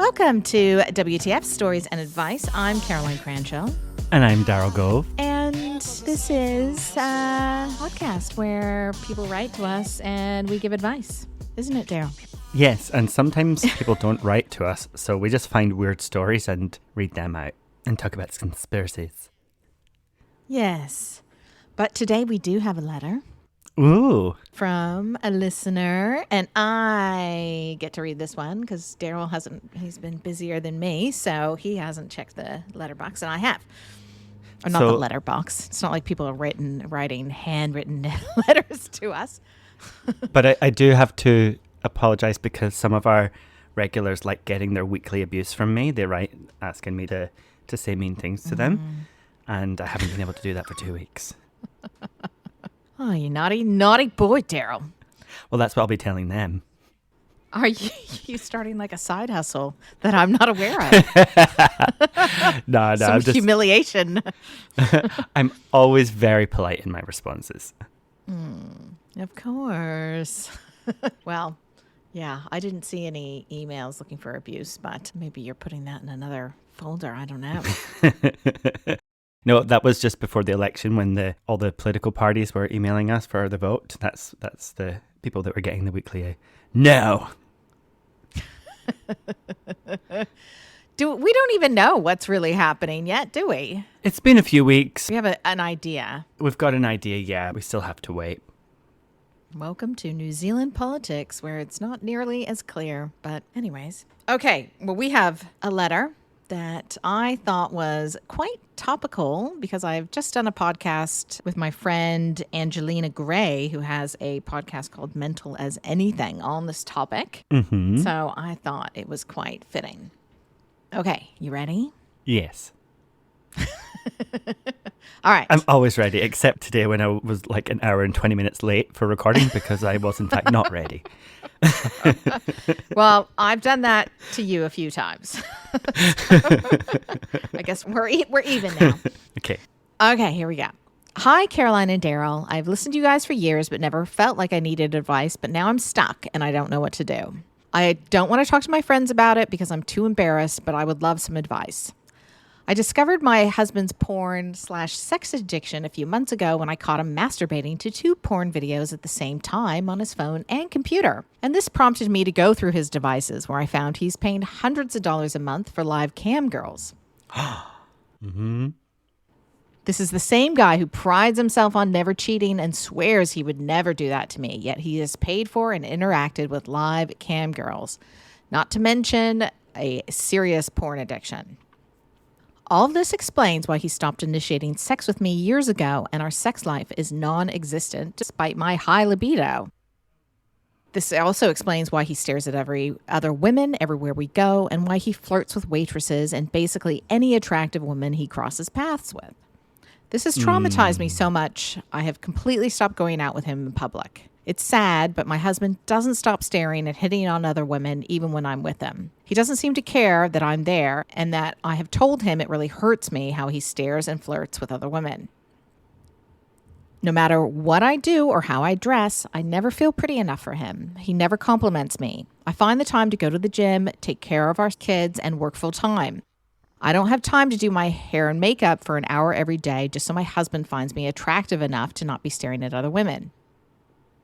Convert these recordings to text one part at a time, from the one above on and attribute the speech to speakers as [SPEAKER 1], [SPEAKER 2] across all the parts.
[SPEAKER 1] Welcome to WTF Stories and Advice. I'm Caroline Cranshaw.
[SPEAKER 2] And I'm Daryl Gove.
[SPEAKER 1] And this is a podcast where people write to us and we give advice. Isn't it, Daryl?
[SPEAKER 2] Yes, and sometimes people don't write to us, so we just find weird stories and read them out and talk about conspiracies.
[SPEAKER 1] Yes. But today we do have a letter.
[SPEAKER 2] Ooh.
[SPEAKER 1] From a listener, and I get to read this one because Daryl he's been busier than me, so he hasn't checked the letterbox, and I have. Or not the letterbox. It's not like people are writing handwritten letters to us.
[SPEAKER 2] But I do have to apologize because some of our regulars like getting their weekly abuse from me. They write asking me to say mean things to them, and I haven't been able to do that for 2 weeks.
[SPEAKER 1] Oh, you naughty boy, Daryl.
[SPEAKER 2] Well, that's what I'll be telling them.
[SPEAKER 1] Are you starting like a side hustle that I'm not aware of?
[SPEAKER 2] No,
[SPEAKER 1] Some humiliation.
[SPEAKER 2] I'm always very polite in my responses.
[SPEAKER 1] Of course. Well, yeah, I didn't see any emails looking for abuse, but maybe you're putting that in another folder. I don't know.
[SPEAKER 2] No, that was just before the election when all the political parties were emailing us for the vote. That's the people that were getting the weekly no.
[SPEAKER 1] We don't even know what's really happening yet, do we?
[SPEAKER 2] It's been a few weeks.
[SPEAKER 1] We have an idea.
[SPEAKER 2] We've got an idea, yeah. We still have to wait.
[SPEAKER 1] Welcome to New Zealand politics, where it's not nearly as clear. But anyways. Okay, well, we have a letter that I thought was quite topical because I've just done a podcast with my friend Angelina Gray, who has a podcast called Mental as Anything on this topic.
[SPEAKER 2] Mm-hmm.
[SPEAKER 1] So I thought it was quite fitting. Okay, you ready?
[SPEAKER 2] Yes.
[SPEAKER 1] All right.
[SPEAKER 2] I'm always ready, except today when I was like an hour and 20 minutes late for recording because I was in fact not ready.
[SPEAKER 1] Well, I've done that to you a few times. I guess we're even now. Okay, here we go. Hi, Caroline and Daryl. I've listened to you guys for years, but never felt like I needed advice, but now I'm stuck and I don't know what to do. I don't want to talk to my friends about it because I'm too embarrassed, but I would love some advice. I discovered my husband's porn/sex addiction a few months ago when I caught him masturbating to 2 porn videos at the same time on his phone and computer. And this prompted me to go through his devices, where I found he's paying hundreds of dollars a month for live cam girls.
[SPEAKER 2] Mm-hmm.
[SPEAKER 1] This is the same guy who prides himself on never cheating and swears he would never do that to me, yet he has paid for and interacted with live cam girls, not to mention a serious porn addiction. All of this explains why he stopped initiating sex with me years ago, and our sex life is non-existent despite my high libido. This also explains why he stares at every other women everywhere we go, and why he flirts with waitresses and basically any attractive woman he crosses paths with. This has traumatized me so much, I have completely stopped going out with him in public. It's sad, but my husband doesn't stop staring and hitting on other women even when I'm with him. He doesn't seem to care that I'm there and that I have told him it really hurts me how he stares and flirts with other women. No matter what I do or how I dress, I never feel pretty enough for him. He never compliments me. I find the time to go to the gym, take care of our kids, and work full time. I don't have time to do my hair and makeup for an hour every day just so my husband finds me attractive enough to not be staring at other women.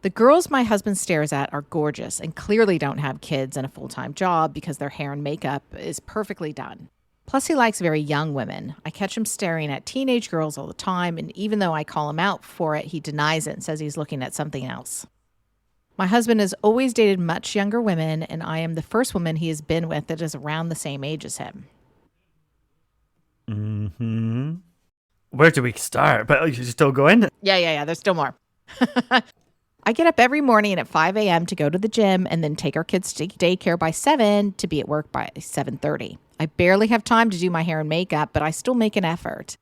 [SPEAKER 1] The girls my husband stares at are gorgeous and clearly don't have kids and a full-time job because their hair and makeup is perfectly done. Plus, he likes very young women. I catch him staring at teenage girls all the time, and even though I call him out for it, he denies it and says he's looking at something else. My husband has always dated much younger women, and I am the first woman he has been with that is around the same age as him.
[SPEAKER 2] Mm-hmm. Where do we start? But you're still going?
[SPEAKER 1] Yeah. There's still more. I get up every morning at 5 a.m. to go to the gym and then take our kids to daycare by 7 to be at work by 7:30. I barely have time to do my hair and makeup, but I still make an effort.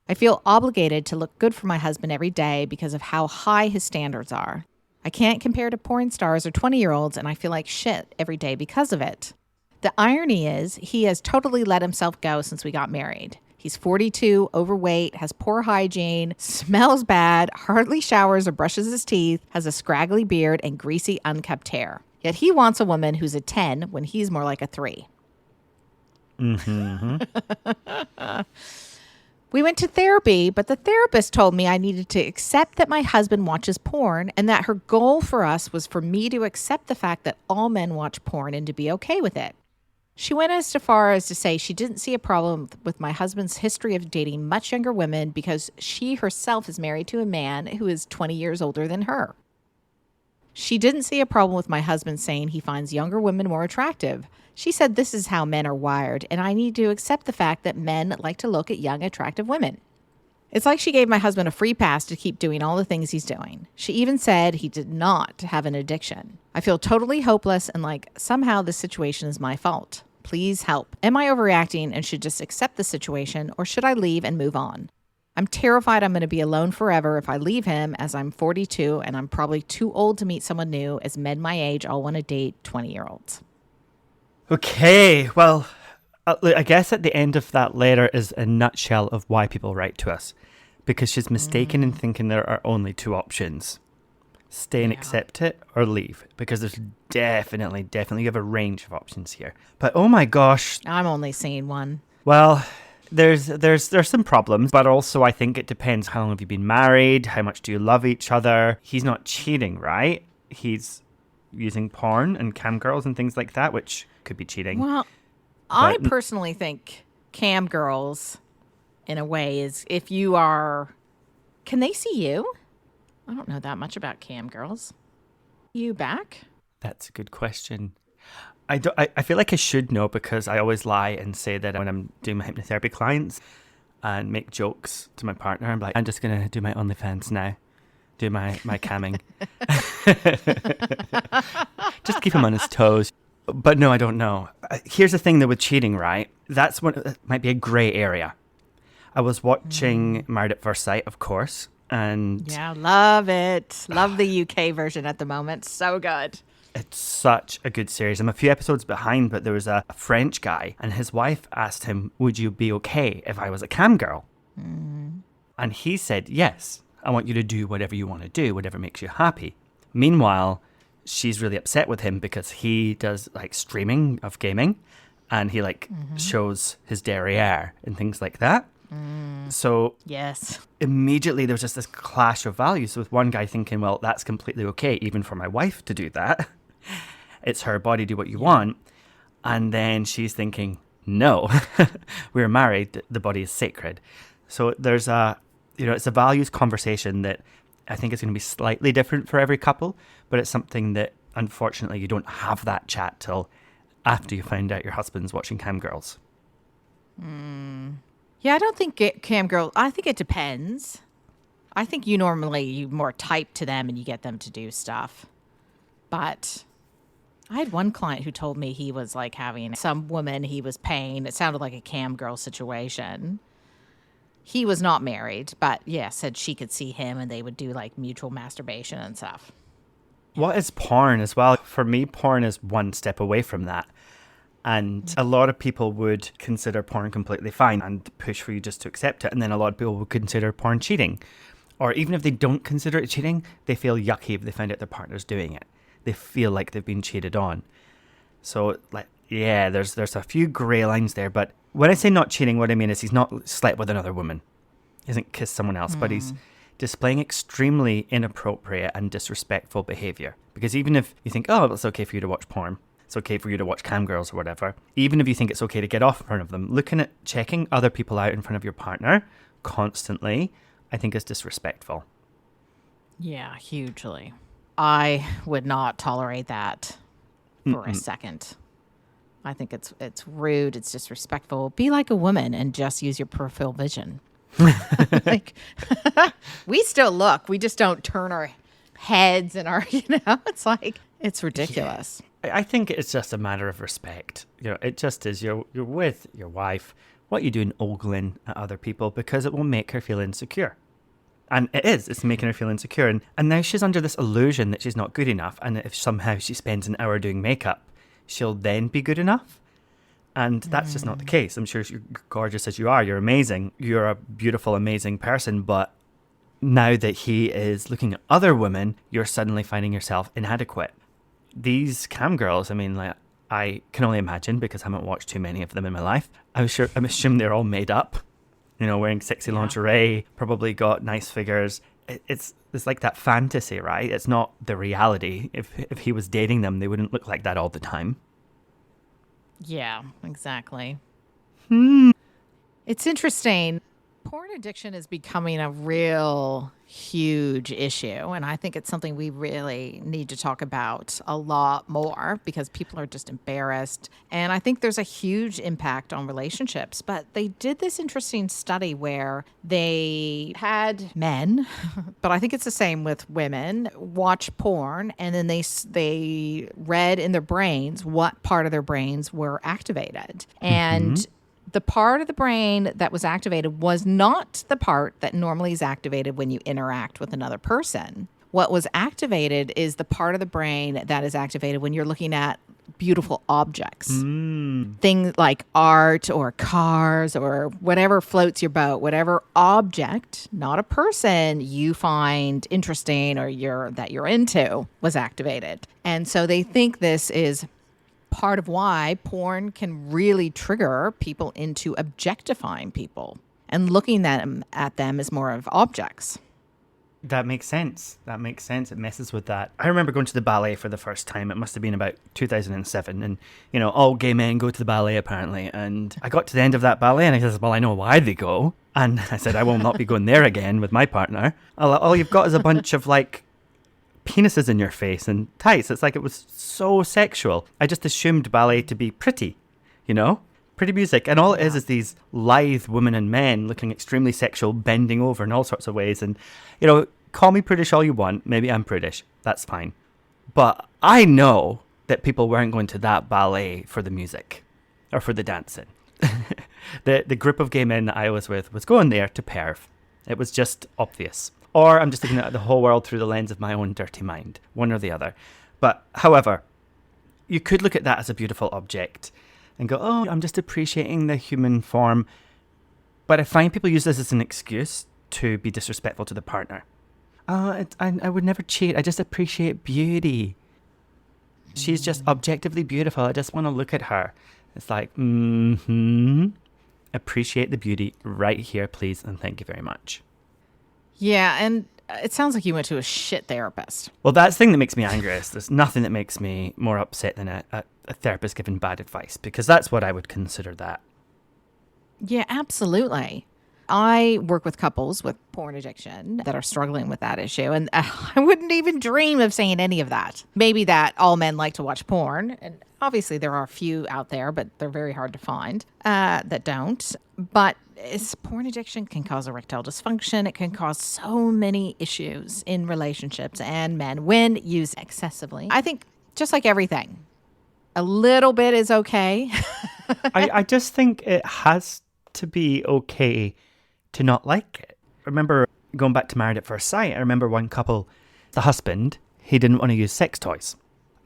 [SPEAKER 1] I feel obligated to look good for my husband every day because of how high his standards are. I can't compare to porn stars or 20-year-olds, and I feel like shit every day because of it. The irony is he has totally let himself go since we got married. He's 42, overweight, has poor hygiene, smells bad, hardly showers or brushes his teeth, has a scraggly beard and greasy, unkept hair. Yet he wants a woman who's a 10 when he's more like a 3.
[SPEAKER 2] Mm-hmm.
[SPEAKER 1] We went to therapy, but the therapist told me I needed to accept that my husband watches porn and that her goal for us was for me to accept the fact that all men watch porn and to be okay with it. She went as far as to say she didn't see a problem with my husband's history of dating much younger women because she herself is married to a man who is 20 years older than her. She didn't see a problem with my husband saying he finds younger women more attractive. She said this is how men are wired, and I need to accept the fact that men like to look at young, attractive women. It's like she gave my husband a free pass to keep doing all the things he's doing. She even said he did not have an addiction. I feel totally hopeless and like somehow this situation is my fault. Please help. Am I overreacting and should just accept the situation, or should I leave and move on? I'm terrified I'm going to be alone forever if I leave him, as I'm 42 and I'm probably too old to meet someone new, as men my age all want to date 20-year-olds.
[SPEAKER 2] Okay, well, I guess at the end of that letter is a nutshell of why people write to us. Because she's mistaken in thinking there are only two options. Stay and accept it, or leave. Because there's definitely you have a range of options here. But oh my gosh.
[SPEAKER 1] I'm only seeing one.
[SPEAKER 2] Well, there's some problems, but also I think it depends. How long have you been married? How much do you love each other? He's not cheating, right? He's using porn and cam girls and things like that, which could be cheating.
[SPEAKER 1] Well, I personally think cam girls, in a way, is if you are... Can they see you? I don't know that much about cam girls. You back?
[SPEAKER 2] That's a good question. I feel like I should know because I always lie and say that when I'm doing my hypnotherapy clients and make jokes to my partner, I'm like, I'm just going to do my OnlyFans now. Do my camming. Just keep him on his toes. But no, I don't know. Here's the thing though with cheating, right? That's what might be a grey area. I was watching Married at First Sight, of course. And
[SPEAKER 1] yeah, love it. Love the UK version at the moment. So good.
[SPEAKER 2] It's such a good series. I'm a few episodes behind, but there was a French guy and his wife asked him, would you be okay if I was a cam girl? And he said, yes, I want you to do whatever you want to do, whatever makes you happy. Meanwhile, she's really upset with him because he does like streaming of gaming and he shows his derriere and things like that. So
[SPEAKER 1] yes,
[SPEAKER 2] immediately there was just this clash of values with one guy thinking, well, that's completely okay, even for my wife to do that. It's her body, do what you want. And then she's thinking, no, we're married, the body is sacred. So there's it's a values conversation that I think is going to be slightly different for every couple, but it's something that unfortunately you don't have that chat till after you find out your husband's watching cam girls.
[SPEAKER 1] Yeah, I don't think cam girl. I think it depends. I think you more type to them and you get them to do stuff. But I had one client who told me he was like having some woman he was paying. It sounded like a cam girl situation. He was not married, but yeah, said she could see him and they would do like mutual masturbation and stuff.
[SPEAKER 2] What is porn as well? For me, porn is one step away from that. And a lot of people would consider porn completely fine and push for you just to accept it. And then a lot of people would consider porn cheating. Or even if they don't consider it cheating, they feel yucky if they find out their partner's doing it. They feel like they've been cheated on. So, there's a few grey lines there. But when I say not cheating, what I mean is he's not slept with another woman. He hasn't kissed someone else, but he's displaying extremely inappropriate and disrespectful behaviour. Because even if you think, oh, it's okay for you to watch porn, it's okay for you to watch cam girls or whatever, even if you think it's okay to get off in front of them, looking at checking other people out in front of your partner constantly, I think is disrespectful.
[SPEAKER 1] Yeah, hugely. I would not tolerate that for a second. I think it's rude, it's disrespectful. Be like a woman and just use your peripheral vision. Like, we still look, we just don't turn our heads and our, it's like, it's ridiculous.
[SPEAKER 2] Yeah. I think it's just a matter of respect. It just is. You're with your wife. What you doing ogling at other people because it will make her feel insecure. And it's making her feel insecure. And now she's under this illusion that she's not good enough. And if somehow she spends an hour doing makeup, she'll then be good enough. And that's just not the case. I'm sure you're gorgeous as you are. You're amazing. You're a beautiful, amazing person. But now that he is looking at other women, you're suddenly finding yourself inadequate. These cam girls, I mean, like, I can only imagine, because I haven't watched too many of them in my life. I'm assuming they're all made up, wearing sexy lingerie, probably got nice figures. It's like that fantasy, right? It's not the reality. If he was dating them, they wouldn't look like that all the time.
[SPEAKER 1] Yeah, exactly. It's interesting. Porn addiction is becoming a real huge issue. And I think it's something we really need to talk about a lot more because people are just embarrassed. And I think there's a huge impact on relationships. But they did this interesting study where they had men, but I think it's the same with women, watch porn. And then they read in their brains what part of their brains were activated. And the part of the brain that was activated was not the part that normally is activated when you interact with another person. What was activated is the part of the brain that is activated when you're looking at beautiful objects. Things like art or cars or whatever floats your boat, whatever object, not a person, you find interesting or that you're into was activated. And so they think this is part of why porn can really trigger people into objectifying people and looking at them as more of objects.
[SPEAKER 2] That makes sense. It messes with that. I remember going to the ballet for the first time. It must have been about 2007. And, all gay men go to the ballet apparently. And I got to the end of that ballet and I said, well, I know why they go. And I said, I will not be going there again with my partner. All you've got is a bunch of penises in your face and tights. It's like it was so sexual. I just assumed ballet to be pretty, pretty music. And all it is these lithe women and men looking extremely sexual, bending over in all sorts of ways. And, call me prudish all you want. Maybe I'm prudish. That's fine. But I know that people weren't going to that ballet for the music or for the dancing. The group of gay men that I was with was going there to perv. It was just obvious. Or I'm just looking at the whole world through the lens of my own dirty mind, one or the other. But, however, you could look at that as a beautiful object and go, oh, I'm just appreciating the human form. But I find people use this as an excuse to be disrespectful to the partner. I would never cheat. I just appreciate beauty. She's just objectively beautiful. I just want to look at her. It's like, appreciate the beauty right here, please, and thank you very much.
[SPEAKER 1] Yeah, and it sounds like you went to a shit therapist.
[SPEAKER 2] Well, that's the thing that makes me angriest. There's nothing that makes me more upset than a therapist giving bad advice, because that's what I would consider that.
[SPEAKER 1] Yeah, absolutely. I work with couples with porn addiction that are struggling with that issue, and I wouldn't even dream of saying any of that. Maybe that all men like to watch porn, and obviously there are a few out there, but they're very hard to find that don't. But porn addiction can cause erectile dysfunction. It can cause so many issues in relationships and men when used excessively. I think just like everything, a little bit is okay.
[SPEAKER 2] I just think it has to be okay to not like it. I remember going back to Married at First Sight. I remember one couple, the husband, he didn't want to use sex toys.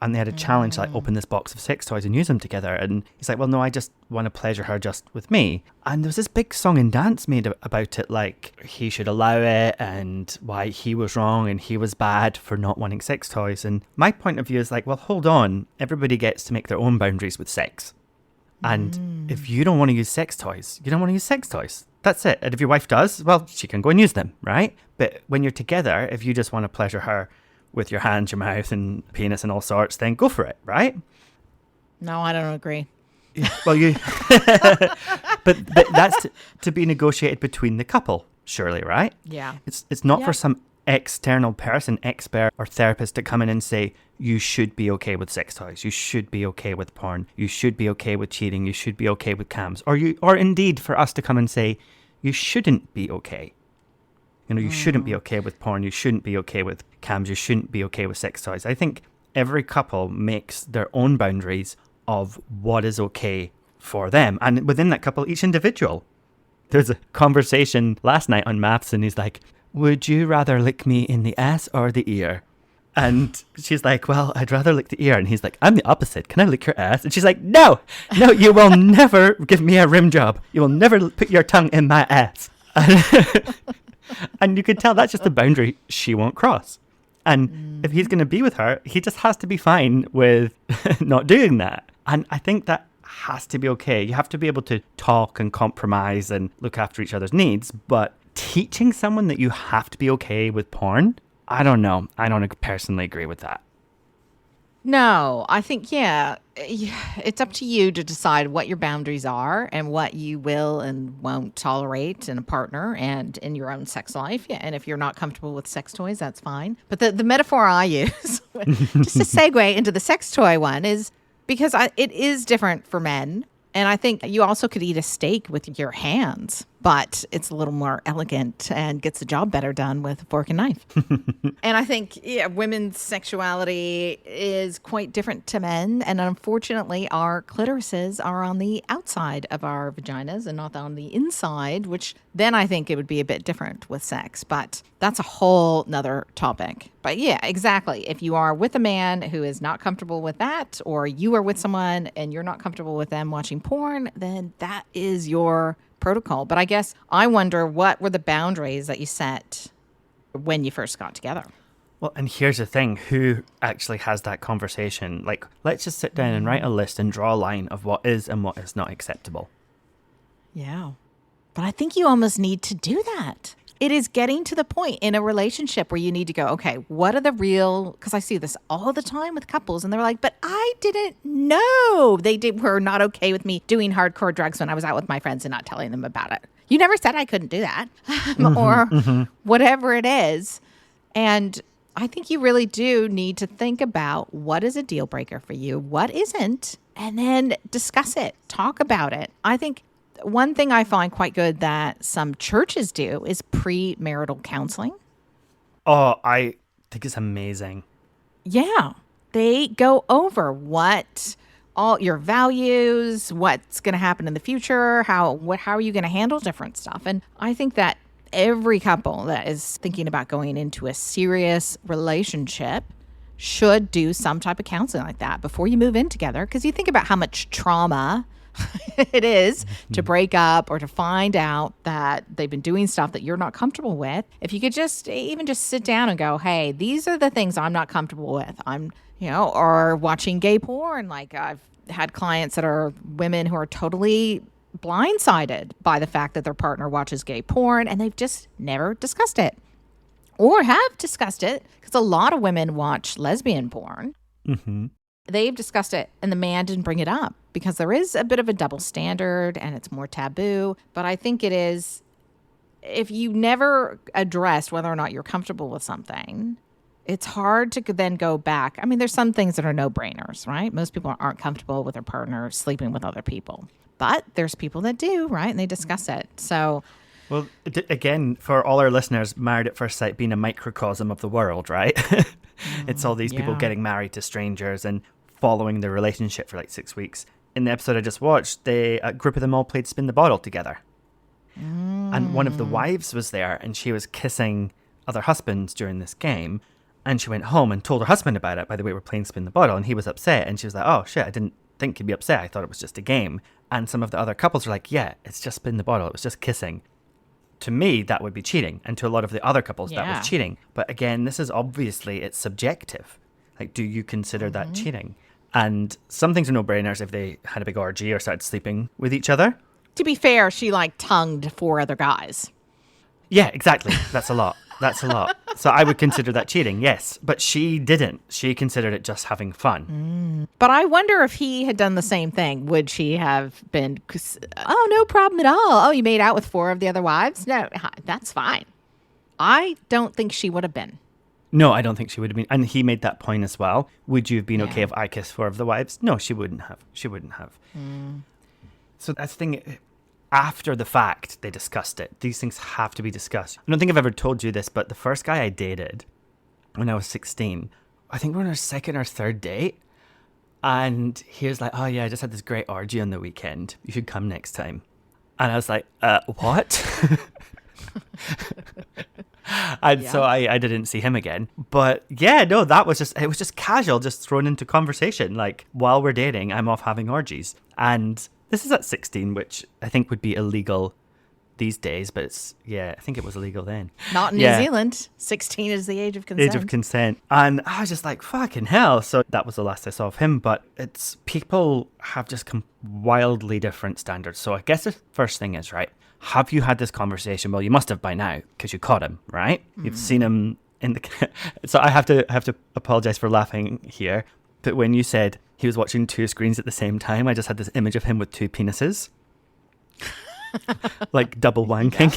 [SPEAKER 2] And they had a challenge, open this box of sex toys and use them together. And he's like, well, no, I just want to pleasure her just with me. And there was this big song and dance made about it, like he should allow it and why he was wrong and he was bad for not wanting sex toys. And my point of view is like, well, hold on. Everybody gets to make their own boundaries with sex. And if you don't want to use sex toys, you don't want to use sex toys. That's it. And if your wife does, well, she can go and use them, right? But when you're together, if you just want to pleasure her with your hands, your mouth and penis and all sorts, then go for it, right?
[SPEAKER 1] No, I don't agree.
[SPEAKER 2] Well, but that's to be negotiated between the couple, surely, right?
[SPEAKER 1] Yeah.
[SPEAKER 2] It's not for some external person, expert or therapist to come in and say, you should be okay with sex toys, you should be okay with porn, you should be okay with cheating, you should be okay with cams, or indeed for us to come and say, you shouldn't be okay. You shouldn't be okay with porn, you shouldn't be okay with cams, you shouldn't be okay with sex toys. I think every couple makes their own boundaries of what is okay for them. And within that couple, each individual. There's a conversation last night on Maths and he's like, would you rather lick me in the ass or the ear? And she's like, well, I'd rather lick the ear. And he's like, I'm the opposite. Can I lick your ass? And she's like, no, you will never give me a rim job. You will never put your tongue in my ass. And you could tell that's just a boundary she won't cross. And if he's going to be with her, he just has to be fine with not doing that. And I think that has to be okay. You have to be able to talk and compromise and look after each other's needs. But teaching someone that you have to be okay with porn, I don't know. I don't personally agree with that.
[SPEAKER 1] No, I think, it's up to you to decide what your boundaries are and what you will and won't tolerate in a partner and in your own sex life. Yeah, and if you're not comfortable with sex toys, that's fine. But the metaphor I use, just to segue into the sex toy one, is because it is different for men. And I think you also could eat a steak with your hands, but it's a little more elegant and gets the job better done with a fork and knife. And I think, women's sexuality is quite different to men. And unfortunately, our clitorises are on the outside of our vaginas and not on the inside, which then I think it would be a bit different with sex. But that's a whole nother topic. But yeah, exactly. If you are with a man who is not comfortable with that, or you are with someone and you're not comfortable with them watching porn, then that is your protocol. But I guess I wonder, what were the boundaries that you set when you first got together?
[SPEAKER 2] Well, and here's the thing, who actually has that conversation? Like, let's just sit down and write a list and draw a line of what is and what is not acceptable.
[SPEAKER 1] Yeah. But I think you almost need to do that. It is getting to the point in a relationship where you need to go, okay, what are the real, because I see this all the time with couples and they're like, but I didn't know were not okay with me doing hardcore drugs when I was out with my friends and not telling them about it. You never said I couldn't do that or whatever it is. And I think you really do need to think about what is a deal breaker for you, what isn't, and then discuss it, talk about it. I think one thing I find quite good that some churches do is premarital counseling.
[SPEAKER 2] Oh, I think it's amazing.
[SPEAKER 1] Yeah. They go over what all your values, what's going to happen in the future, how are you going to handle different stuff. And I think that every couple that is thinking about going into a serious relationship should do some type of counseling like that before you move in together. Because you think about how much trauma it is to break up or to find out that they've been doing stuff that you're not comfortable with. If you could just sit down and go, hey, these are the things I'm not comfortable with. Or watching gay porn. Like, I've had clients that are women who are totally blindsided by the fact that their partner watches gay porn and they've just never discussed it or have discussed it, because a lot of women watch lesbian porn. Mm-hmm. They've discussed it and the man didn't bring it up because there is a bit of a double standard and it's more taboo. But I think it is, if you never addressed whether or not you're comfortable with something, it's hard to then go back. I mean, there's some things that are no-brainers, right? Most people aren't comfortable with their partner sleeping with other people. But there's people that do, right? And they discuss it. So,
[SPEAKER 2] well, again, for all our listeners, Married at First Sight being a microcosm of the world, right? It's all these people getting married to strangers and following their relationship for like 6 weeks. In the episode I just watched, a group of them all played Spin the Bottle together. And one of the wives was there and she was kissing other husbands during this game. And she went home and told her husband about it. By the way, we're playing Spin the Bottle. And he was upset. And she was like, oh, shit, I didn't think he'd be upset. I thought it was just a game. And some of the other couples were like, yeah, it's just Spin the Bottle. It was just kissing. To me, that would be cheating. And to a lot of the other couples, that was cheating. But again, this is obviously, it's subjective. Like, do you consider that cheating? And some things are no-brainers if they had a big orgy or started sleeping with each other.
[SPEAKER 1] To be fair, she tongued 4 other guys.
[SPEAKER 2] Yeah, exactly. That's a lot. That's a lot. So I would consider that cheating, yes. But she didn't. She considered it just having fun.
[SPEAKER 1] But I wonder if he had done the same thing. Would she have been, oh, no problem at all. Oh, you made out with 4 of the other wives? No, that's fine. I don't think she would have been.
[SPEAKER 2] No, I don't think she would have been. And he made that point as well. Would you have been okay if I kissed 4 of the wives? No, she wouldn't have. She wouldn't have. So that's the thing. After the fact, they discussed it. These things have to be discussed. I don't think I've ever told you this, but the first guy I dated when I was 16, I think we were on our 2nd or 3rd date. And he was like, oh yeah, I just had this great orgy on the weekend. You should come next time. And I was like, what? And so I didn't see him again. But yeah, no, it was just casual, just thrown into conversation. Like, while we're dating, I'm off having orgies. And this is at 16, which I think would be illegal these days, but I think it was illegal then.
[SPEAKER 1] Not in New Zealand. 16 is the age of consent.
[SPEAKER 2] Age of consent. And I was just like, fucking hell. So that was the last I saw of him. But it's people have just wildly different standards. So I guess the first thing is, right, have you had this conversation? Well, you must have by now because you caught him, right? You've seen him in the... So I have to apologize for laughing here. But when you said he was watching 2 screens at the same time, I just had this image of him with 2 penises. Like double wanking.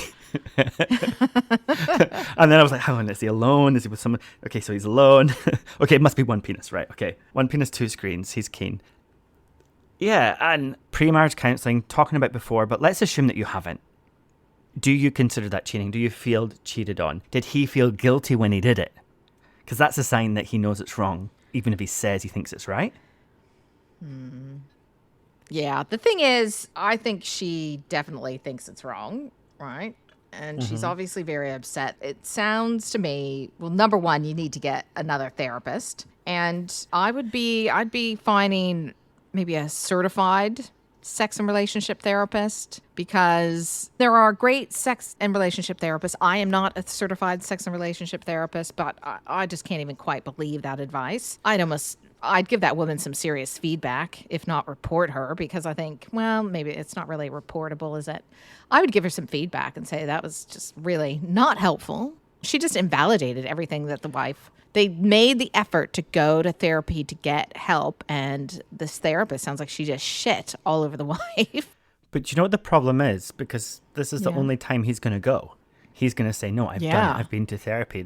[SPEAKER 2] And then I was like, hang on, is he alone? Is he with someone? Okay, so he's alone. Okay, it must be 1 penis, right? Okay, 1 penis, 2 screens. He's keen. Yeah, and pre-marriage counselling, talking about before, but let's assume that you haven't. Do you consider that cheating? Do you feel cheated on? Did he feel guilty when he did it? Because that's a sign that he knows it's wrong, even if he says he thinks it's right.
[SPEAKER 1] Yeah, the thing is, I think she definitely thinks it's wrong, right? And she's obviously very upset. It sounds to me, well, number one, you need to get another therapist. And I'd be finding maybe a certified sex and relationship therapist, because there are great sex and relationship therapists. I am not a certified sex and relationship therapist, but I just can't even quite believe that advice. I'd give that woman some serious feedback, if not report her, because I think, well, maybe it's not really reportable, is it? I would give her some feedback and say that was just really not helpful. She just invalidated everything that they made the effort to go to therapy to get help, and this therapist sounds like she just shit all over the wife.
[SPEAKER 2] But you know what the problem is? Because this is the only time he's going to go. He's going to say, no, I've done it. I've been to therapy.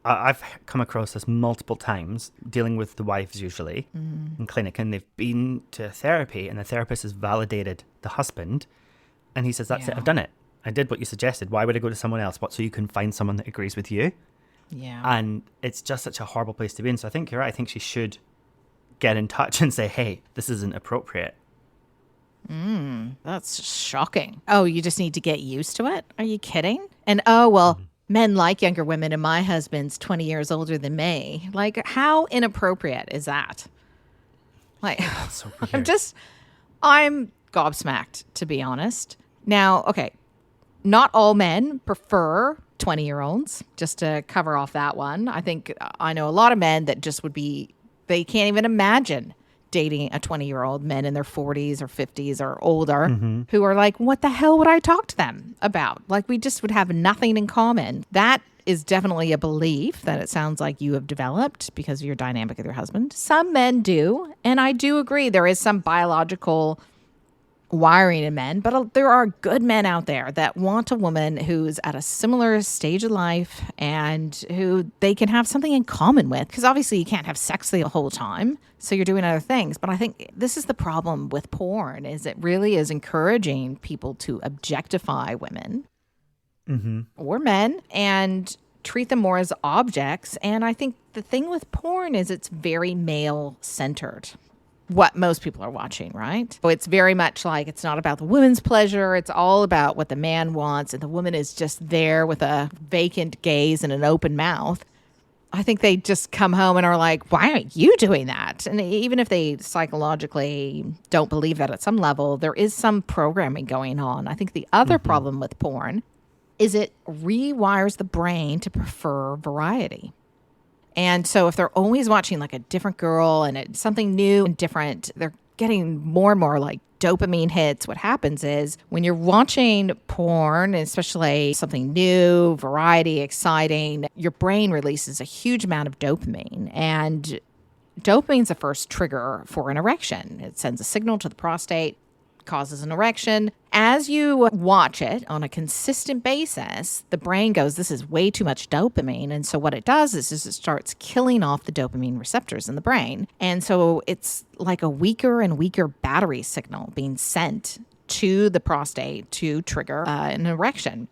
[SPEAKER 2] I've come across this multiple times, dealing with the wives usually in clinic, and they've been to therapy, and the therapist has validated the husband, and he says, that's it, I've done it. I did what you suggested. Why would I go to someone else? So you can find someone that agrees with you?
[SPEAKER 1] Yeah.
[SPEAKER 2] And it's just such a horrible place to be in. So I think you're right. I think she should get in touch and say, hey, this isn't appropriate.
[SPEAKER 1] That's shocking. Oh, you just need to get used to it? Are you kidding? And men like younger women, and my husband's 20 years older than me. Like, how inappropriate is that? Like,
[SPEAKER 2] So weird.
[SPEAKER 1] I'm gobsmacked, to be honest. Now, okay, not all men prefer 20-year-olds, just to cover off that one. I think I know a lot of men that just they can't even imagine dating a 20-year-old, men in their 40s or 50s or older, who are like, what the hell would I talk to them about? Like, we just would have nothing in common. That is definitely a belief that it sounds like you have developed because of your dynamic with your husband. Some men do, and I do agree there is some biological wiring in men, but there are good men out there that want a woman who's at a similar stage of life and who they can have something in common with, because obviously you can't have sex the whole time, so you're doing other things. But I think this is the problem with porn, is it really is encouraging people to objectify women or men and treat them more as objects. And I think the thing with porn is it's very male centered, what most people are watching, right? So it's very much like, it's not about the woman's pleasure. It's all about what the man wants. And the woman is just there with a vacant gaze and an open mouth. I think they just come home and are like, why aren't you doing that? And even if they psychologically don't believe that at some level, there is some programming going on. I think the other problem with porn is it rewires the brain to prefer variety. And so if they're always watching like a different girl and it's something new and different, they're getting more and more like dopamine hits. What happens is when you're watching porn, especially something new, variety, exciting, your brain releases a huge amount of dopamine. And dopamine's the first trigger for an erection. It sends a signal to the prostate, causes an erection. As you watch it on a consistent basis, the brain goes, this is way too much dopamine. And so what it does is it starts killing off the dopamine receptors in the brain. And so it's like a weaker and weaker battery signal being sent to the prostate to trigger an erection.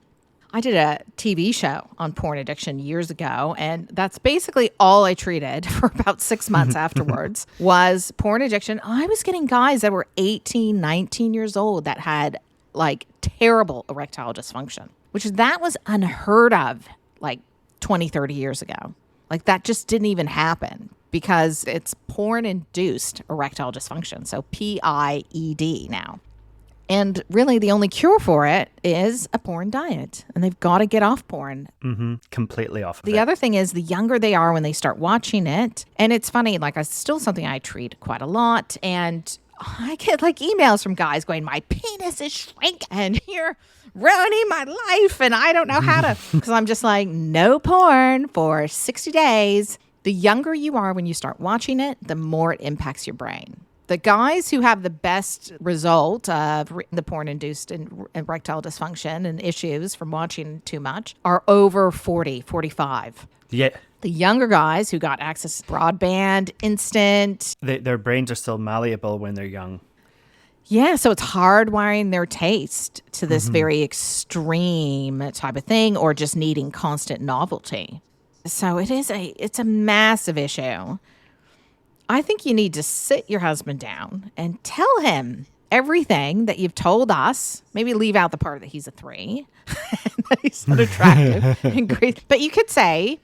[SPEAKER 1] I did a TV show on porn addiction years ago, and that's basically all I treated for about 6 months afterwards was porn addiction. I was getting guys that were 18, 19 years old that had like terrible erectile dysfunction, that was unheard of like 20, 30 years ago. Like that just didn't even happen because it's porn-induced erectile dysfunction. So PIED now. And really, the only cure for it is a porn diet. And they've got to get off porn.
[SPEAKER 2] Mm-hmm. Completely off of it.
[SPEAKER 1] The other thing is the younger they are when they start watching it. And it's funny, like, it's still something I treat quite a lot. And I get like emails from guys going, my penis is shrinking and you're ruining my life. And I don't know how to, because I'm just like, no porn for 60 days. The younger you are when you start watching it, the more it impacts your brain. The guys who have the best result of the porn-induced erectile dysfunction and issues from watching too much are over 40, 45.
[SPEAKER 2] Yeah.
[SPEAKER 1] The younger guys who got access to broadband, instant.
[SPEAKER 2] Their brains are still malleable when they're young.
[SPEAKER 1] Yeah, so it's hardwiring their taste to this very extreme type of thing or just needing constant novelty. So it's a massive issue. I think you need to sit your husband down and tell him everything that you've told us. Maybe leave out the part that he's a 3, that he's unattractive and great. But you could say,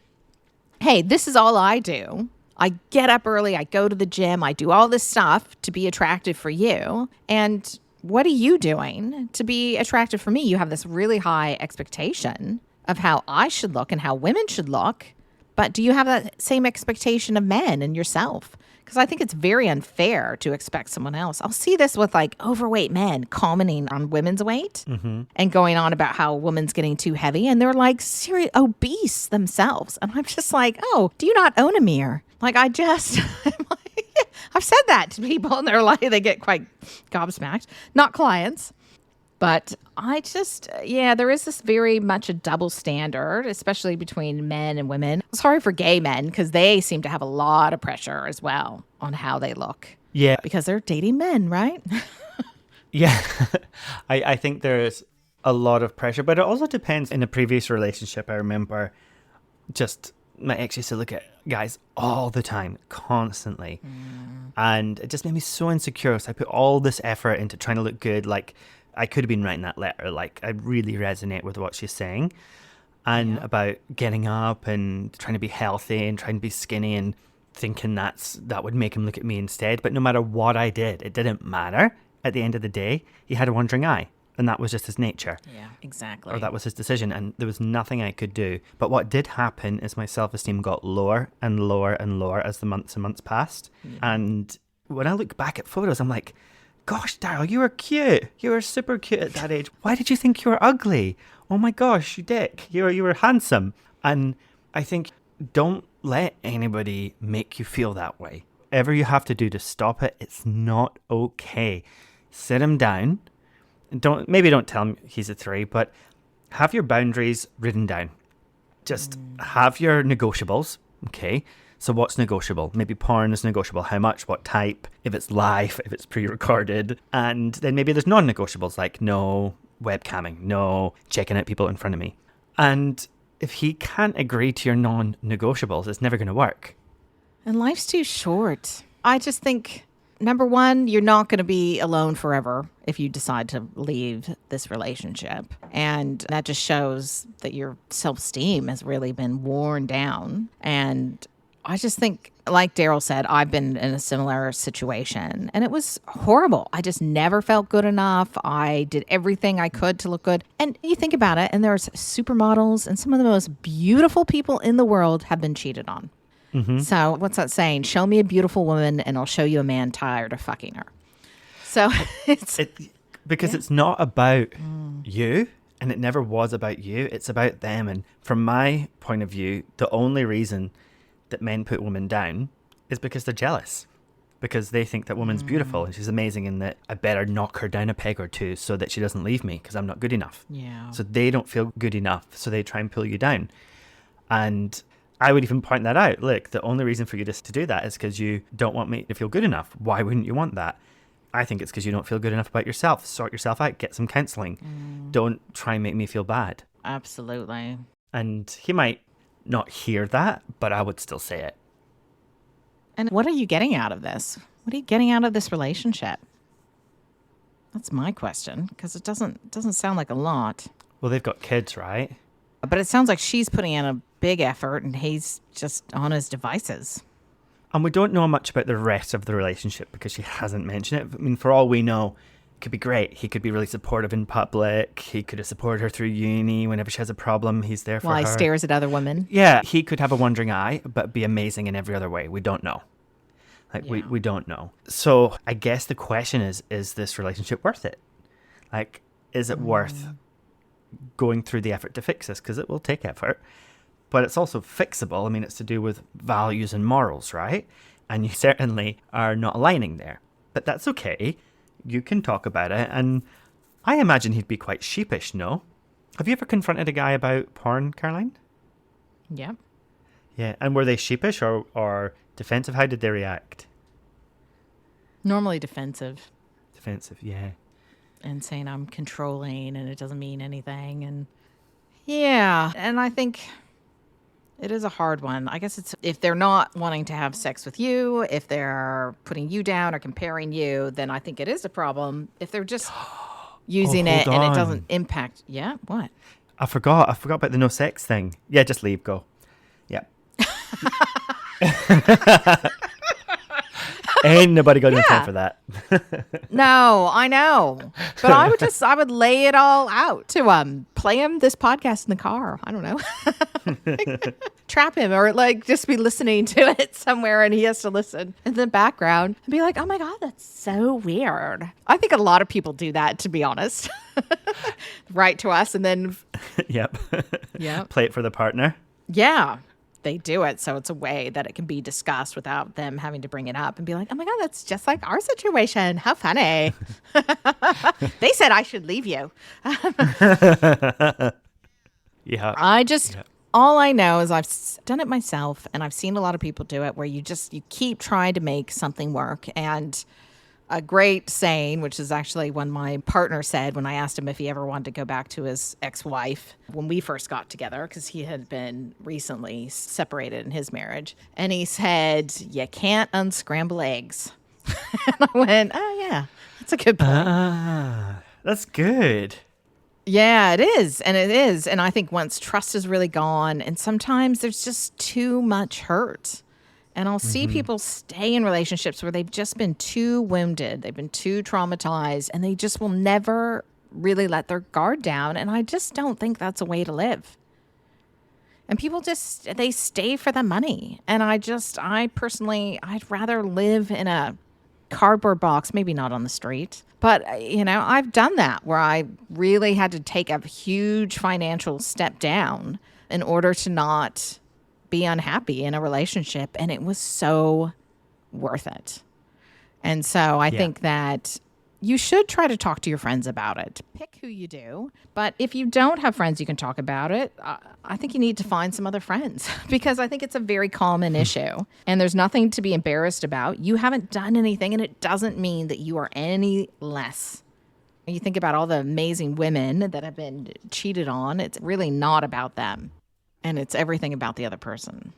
[SPEAKER 1] hey, this is all I do. I get up early. I go to the gym. I do all this stuff to be attractive for you. And what are you doing to be attractive for me? You have this really high expectation of how I should look and how women should look. But do you have that same expectation of men and yourself? Because I think it's very unfair to expect someone else. I'll see this with like overweight men commenting on women's weight and going on about how a woman's getting too heavy. And they're like serious obese themselves. And I'm just like, oh, do you not own a mirror? Like I'm like, I've said that to people and they're like, they get quite gobsmacked. Not clients. But I just, there is this very much a double standard, especially between men and women. Sorry for gay men, because they seem to have a lot of pressure as well on how they look.
[SPEAKER 2] Yeah.
[SPEAKER 1] Because they're dating men, right?
[SPEAKER 2] Yeah. I think there's a lot of pressure, but it also depends. In a previous relationship, I remember just my ex used to look at guys all the time, constantly. And it just made me so insecure. So I put all this effort into trying to look good, like I could have been writing that letter. Like, I really resonate with what she's saying and about getting up and trying to be healthy and trying to be skinny and thinking that would make him look at me instead. But no matter what I did, it didn't matter. At the end of the day, he had a wandering eye, and that was just his nature.
[SPEAKER 1] Yeah, exactly.
[SPEAKER 2] Or that was his decision, and there was nothing I could do. But what did happen is my self-esteem got lower and lower and lower as the months and months passed. Yeah. And when I look back at photos, I'm like, gosh, Daryl, you were cute. You were super cute at that age. Why did you think you were ugly? Oh my gosh, you dick. You were handsome. And I think don't let anybody make you feel that way. Whatever you have to do to stop it, it's not okay. Sit him down. Maybe don't tell him he's a 3, but have your boundaries written down. Just have your negotiables, okay? So what's negotiable? Maybe porn is negotiable. How much? What type? If it's live, if it's pre-recorded. And then maybe there's non-negotiables like no webcamming, no checking out people in front of me. And if he can't agree to your non-negotiables, it's never going to work.
[SPEAKER 1] And life's too short. I just think, number one, you're not going to be alone forever if you decide to leave this relationship. And that just shows that your self-esteem has really been worn down. And I just think, like Daryl said, I've been in a similar situation and it was horrible. I just never felt good enough. I did everything I could to look good. And you think about it, and there's supermodels and some of the most beautiful people in the world have been cheated on. Mm-hmm. So what's that saying? Show me a beautiful woman and I'll show you a man tired of fucking her. So it's
[SPEAKER 2] not about you. And it never was about you. It's about them. And from my point of view, the only reason that men put women down is because they're jealous, because they think that woman's beautiful and she's amazing and that I better knock her down a peg or two so that she doesn't leave me because I'm not good enough.
[SPEAKER 1] Yeah.
[SPEAKER 2] So they don't feel good enough, so they try and pull you down. And I would even point that out. Look, the only reason for you to do that is because you don't want me to feel good enough. Why wouldn't you want that? I think it's because you don't feel good enough about yourself. Sort yourself out. Get some counselling. Don't try and make me feel bad.
[SPEAKER 1] Absolutely.
[SPEAKER 2] And he might not hear that, but I would still say it.
[SPEAKER 1] And what are you getting out of this? What are you getting out of this relationship? That's my question, because it doesn't sound like a lot.
[SPEAKER 2] Well, they've got kids, right?
[SPEAKER 1] But it sounds like she's putting in a big effort and he's just on his devices.
[SPEAKER 2] And we don't know much about the rest of the relationship because she hasn't mentioned it. I mean, for all we know, could be great. He could be really supportive in public. He could have supported her through uni. Whenever she has a problem, he's there for her.
[SPEAKER 1] While he stares at other women.
[SPEAKER 2] Yeah, he could have a wandering eye, but be amazing in every other way. We don't know. We don't know. So I guess the question is this relationship worth it? Like, is it worth going through the effort to fix this? Because it will take effort, but it's also fixable. I mean, it's to do with values and morals, right? And you certainly are not aligning there, but that's okay. You can talk about it. And I imagine he'd be quite sheepish, no? Have you ever confronted a guy about porn, Caroline?
[SPEAKER 1] Yeah.
[SPEAKER 2] Yeah. And were they sheepish or defensive? How did they react?
[SPEAKER 1] Normally defensive.
[SPEAKER 2] Defensive, yeah.
[SPEAKER 1] And saying I'm controlling and it doesn't mean anything. And yeah. And I think it is a hard one. I guess it's if they're not wanting to have sex with you, if they're putting you down or comparing you, then I think it is a problem. If they're just using it and it doesn't impact. Yeah, what?
[SPEAKER 2] I forgot about the no sex thing. Yeah, just leave, go. Yeah. Ain't nobody got no time for that.
[SPEAKER 1] No, I know. But I would lay it all out to play him this podcast in the car. I don't know. Trap him or like just be listening to it somewhere and he has to listen in the background and be like, oh my God, that's so weird. I think a lot of people do that, to be honest. Write to us and then.
[SPEAKER 2] Yep.
[SPEAKER 1] Yeah.
[SPEAKER 2] Play it for the partner. Yeah.
[SPEAKER 1] They do it so it's a way that it can be discussed without them having to bring it up and be like, oh my God, that's just like our situation. How funny. They said I should leave you.
[SPEAKER 2] Yeah.
[SPEAKER 1] All I know is I've done it myself and I've seen a lot of people do it where you keep trying to make something work. And a great saying, which is actually one my partner said when I asked him if he ever wanted to go back to his ex-wife when we first got together, because he had been recently separated in his marriage. And he said, you can't unscramble eggs. And I went, oh, yeah, that's a good point.
[SPEAKER 2] That's good.
[SPEAKER 1] Yeah, it is. And it is. And I think once trust is really gone, and sometimes there's just too much hurt. And I'll see people stay in relationships where they've just been too wounded, they've been too traumatized, and they just will never really let their guard down. And I just don't think that's a way to live. And people they stay for the money. And I personally, I'd rather live in a cardboard box, maybe not on the street. But, I've done that where I really had to take a huge financial step down in order to not be unhappy in a relationship. And it was so worth it. And so I think that you should try to talk to your friends about it. Pick who you do. But if you don't have friends you can talk about it, I think you need to find some other friends because I think it's a very common issue. And there's nothing to be embarrassed about. You haven't done anything and it doesn't mean that you are any less. You think about all the amazing women that have been cheated on. It's really not about them. And it's everything about the other person.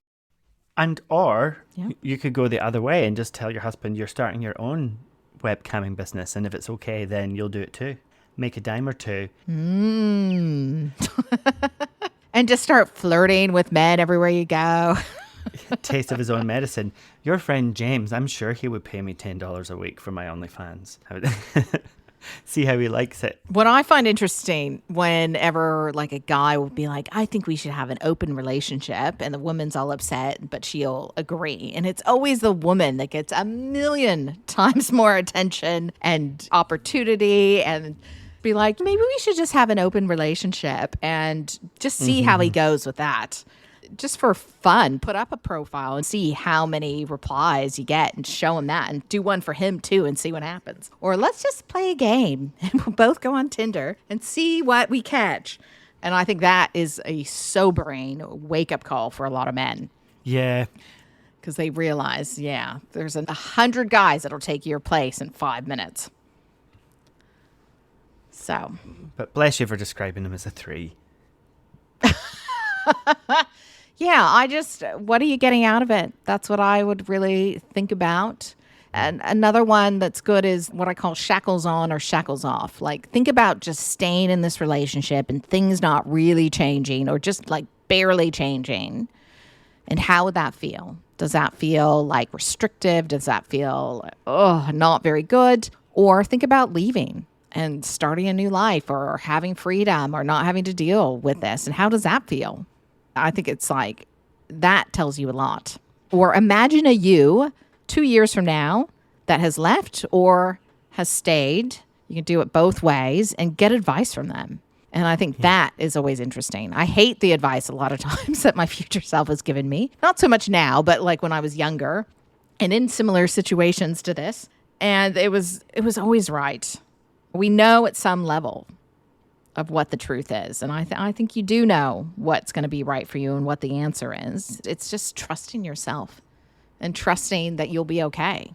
[SPEAKER 2] Or you could go the other way and just tell your husband you're starting your own webcamming business. And if it's okay, then you'll do it too. Make a dime or two.
[SPEAKER 1] And just start flirting with men everywhere you go.
[SPEAKER 2] Taste of his own medicine. Your friend James, I'm sure he would pay me $10 a week for my OnlyFans. See how he likes it.
[SPEAKER 1] What I find interesting whenever like a guy will be like, I think we should have an open relationship, and the woman's all upset, but she'll agree. And it's always the woman that gets a million times more attention and opportunity and be like, maybe we should just have an open relationship and just see how he goes with that. Just for fun, put up a profile and see how many replies you get and show him that and do one for him too and see what happens. Or let's just play a game and we'll both go on Tinder and see what we catch. And I think that is a sobering wake-up call for a lot of men.
[SPEAKER 2] Yeah.
[SPEAKER 1] Because they realize, there's 100 guys that'll take your place in 5 minutes. So.
[SPEAKER 2] But bless you for describing him as a 3.
[SPEAKER 1] Yeah, what are you getting out of it? That's what I would really think about. And another one that's good is what I call shackles on or shackles off. Like, think about just staying in this relationship and things not really changing or just like barely changing. And how would that feel? Does that feel like restrictive? Does that feel, not very good? Or think about leaving and starting a new life or having freedom or not having to deal with this. And how does that feel? I think it's like that tells you a lot. Or imagine a you 2 years from now that has left or has stayed. You can do it both ways and get advice from them. And I think that is always interesting. I hate the advice a lot of times that my future self has given me. Not so much now, but like when I was younger and in similar situations to this. And it was always right. We know at some level of what the truth is. And I think you do know what's going to be right for you and what the answer is. It's just trusting yourself and trusting that you'll be okay.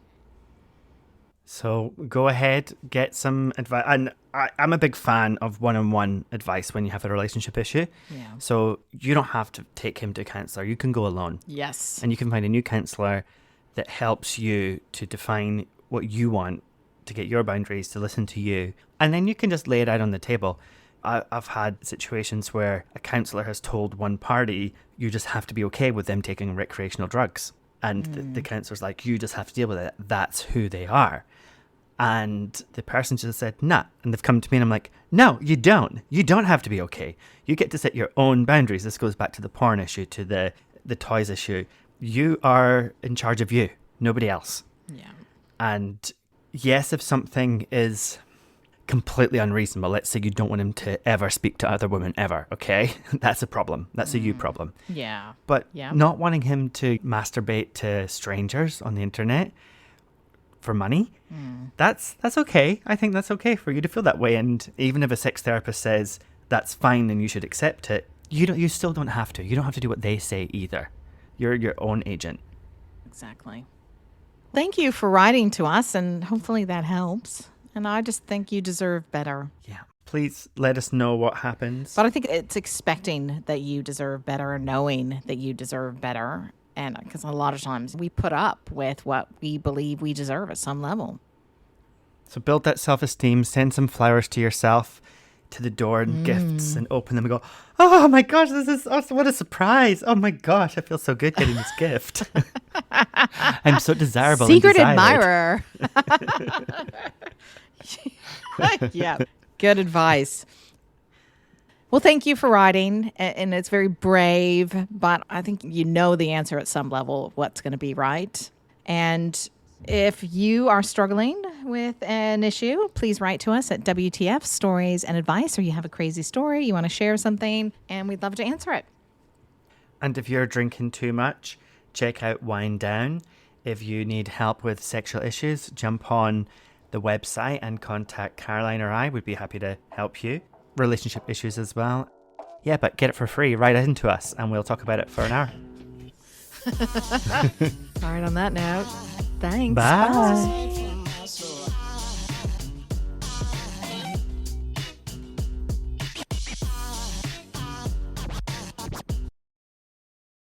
[SPEAKER 2] So go ahead, get some advice. And I'm a big fan of one-on-one advice when you have a relationship issue.
[SPEAKER 1] Yeah.
[SPEAKER 2] So you don't have to take him to a counsellor. You can go alone.
[SPEAKER 1] Yes.
[SPEAKER 2] And you can find a new counsellor that helps you to define what you want, to get your boundaries, to listen to you. And then you can just lay it out on the table. I've had situations where a counsellor has told one party, you just have to be okay with them taking recreational drugs. And the counsellor's like, you just have to deal with it. That's who they are. And the person just said, nah. And they've come to me and I'm like, no, you don't. You don't have to be okay. You get to set your own boundaries. This goes back to the porn issue, to the toys issue. You are in charge of you, nobody else.
[SPEAKER 1] Yeah.
[SPEAKER 2] And yes, if something is completely unreasonable, let's say you don't want him to ever speak to other women ever, okay? That's a problem. That's a you problem.
[SPEAKER 1] Yeah.
[SPEAKER 2] But not wanting him to masturbate to strangers on the internet for money, that's okay. I think that's okay for you to feel that way. And even if a sex therapist says that's fine and you should accept it, you still don't have to. You don't have to do what they say either. You're your own agent.
[SPEAKER 1] Exactly. Thank you for writing to us, and hopefully that helps. And I just think you deserve better.
[SPEAKER 2] Yeah. Please let us know what happens.
[SPEAKER 1] But I think it's expecting that you deserve better, knowing that you deserve better. And because a lot of times we put up with what we believe we deserve at some level.
[SPEAKER 2] So build that self-esteem, send some flowers to yourself, to the door, and gifts, and open them and go, oh my gosh, this is awesome. What a surprise. Oh my gosh, I feel so good getting this gift. I'm so desirable.
[SPEAKER 1] Secret
[SPEAKER 2] and
[SPEAKER 1] admirer. Yeah, good advice. Well, thank you for writing, and it's very brave, but I think you know the answer at some level of what's going to be right. And if you are struggling with an issue, please write to us at wtfstoriesandadvice, or you have a crazy story, you want to share something, and we'd love to answer it.
[SPEAKER 2] And if you're drinking too much, check out Wind Down. If you need help with sexual issues, jump on the website and contact Caroline or I. We'd be happy to help you. Relationship issues as well. Yeah, but get it for free. Write it into us and we'll talk about it for an hour.
[SPEAKER 1] All right, on that note, thanks.
[SPEAKER 2] Bye.